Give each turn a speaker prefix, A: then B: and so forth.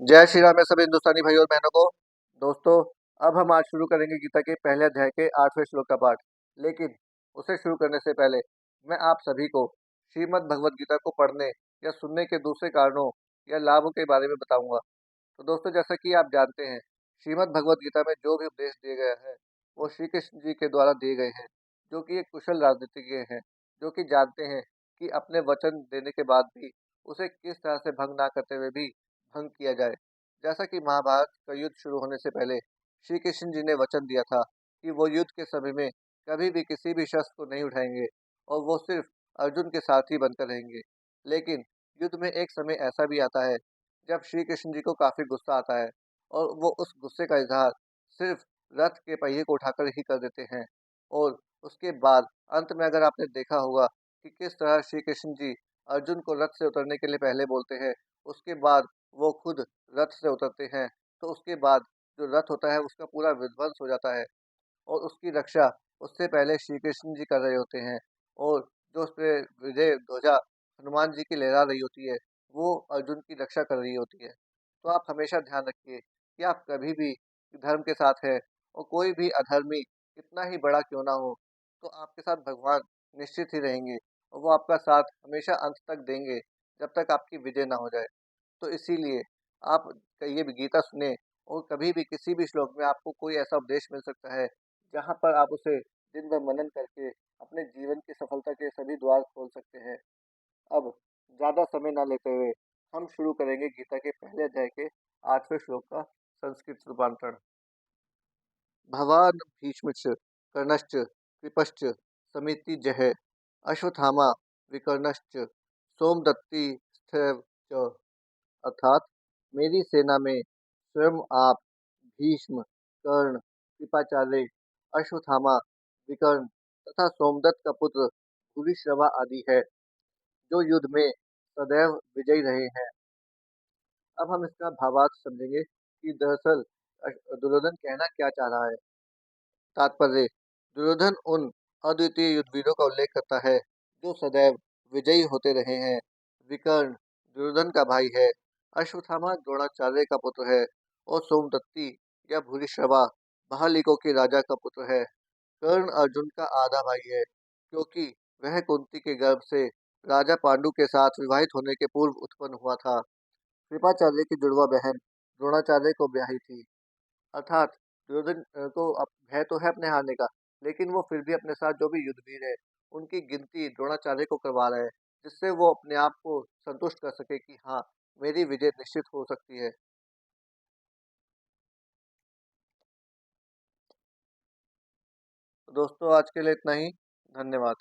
A: जय श्री राम है सभी हिंदुस्तानी भाई और बहनों को। दोस्तों, अब हम आज शुरू करेंगे गीता के पहले अध्याय के 8वें श्लोक का पाठ। लेकिन उसे शुरू करने से पहले मैं आप सभी को श्रीमद् भगवत गीता को पढ़ने या सुनने के दूसरे कारणों या लाभों के बारे में बताऊंगा। तो दोस्तों, जैसा कि आप जानते हैं, श्रीमद् भगवत गीता में जो भी उपदेश दिए गए हैं वो श्री कृष्ण जी के द्वारा दिए गए हैं, जो कि एक कुशल राजनीतिज्ञ हैं, जो कि जानते हैं कि अपने वचन देने के बाद भी उसे किस तरह से भंग ना करते हुए भी भंग किया जाए। जैसा कि महाभारत का युद्ध शुरू होने से पहले श्री कृष्ण जी ने वचन दिया था कि वो युद्ध के समय में कभी भी किसी भी शस्त्र को नहीं उठाएंगे और वो सिर्फ अर्जुन के साथ ही बनकर रहेंगे। लेकिन युद्ध में एक समय ऐसा भी आता है जब श्री कृष्ण जी को काफ़ी गुस्सा आता है और वो उस गुस्से का इजहार सिर्फ रथ के पहिए को उठाकर ही कर देते हैं। और उसके बाद अंत में अगर आपने देखा होगा कि किस तरह श्री कृष्ण जी अर्जुन को रथ से उतरने के लिए पहले बोलते हैं, उसके बाद वो खुद रथ से उतरते हैं, तो उसके बाद जो रथ होता है उसका पूरा विध्वंस हो जाता है और उसकी रक्षा उससे पहले श्री कृष्ण जी कर रहे होते हैं। और जो उस पे विजय ध्वजा हनुमान जी की लहरा रही होती है, वो अर्जुन की रक्षा कर रही होती है। तो आप हमेशा ध्यान रखिए कि आप कभी भी धर्म के साथ हैं और कोई भी अधर्मी कितना ही बड़ा क्यों ना हो, तो आपके साथ भगवान निश्चित ही रहेंगे और वो आपका साथ हमेशा अंत तक देंगे, जब तक आपकी विजय ना हो जाए। तो इसीलिए आप ये गीता सुने और कभी भी किसी भी श्लोक में आपको कोई ऐसा उपदेश मिल सकता है जहाँ पर आप उसे दिन भर मनन करके अपने जीवन की सफलता के सभी द्वार खोल सकते हैं। अब ज़्यादा समय ना लेते हुए हम शुरू करेंगे गीता के पहले अध्याय के 8वें श्लोक का संस्कृत रूपांतरण। भवान् भीष्मश्च कर्णश्च कृपश्च समितिजः अश्वत्थामा विकर्णश्च सोमदत्ति स्थैव च। अर्थात मेरी सेना में स्वयं आप, भीष्म, कर्ण, कृपाचार्य, अश्वत्थामा, विकर्ण तथा सोमदत्त का पुत्र भूरिश्रवा आदि है, जो युद्ध में सदैव विजयी रहे हैं। अब हम इसका भावार्थ समझेंगे कि दरअसल दुर्योधन कहना क्या चाह रहा है। तात्पर्य: दुर्योधन उन अद्वितीय युद्धवीरों का उल्लेख करता है जो सदैव विजयी होते रहे हैं। विकर्ण दुर्योधन का भाई है, अश्वत्थामा द्रोणाचार्य का पुत्र है और सोमदत्ती या भूरिश्रवा महालिकों के राजा का पुत्र है। कर्ण अर्जुन का आधा भाई है, क्योंकि वह कुंती के गर्भ से राजा पांडु के साथ विवाहित होने के पूर्व उत्पन्न हुआ था। कृपाचार्य की जुड़वा बहन द्रोणाचार्य को ब्याही थी। अर्थात दुर्योधन को अब भय तो है अपने हारने का, लेकिन वो फिर भी अपने साथ जो भी युद्धवीर है उनकी गिनती द्रोणाचार्य को करवा रहा है, जिससे वो अपने आप को संतुष्ट कर सके कि हाँ, मेरी विजय निश्चित हो सकती है। तो दोस्तों, आज के लिए इतना ही। धन्यवाद।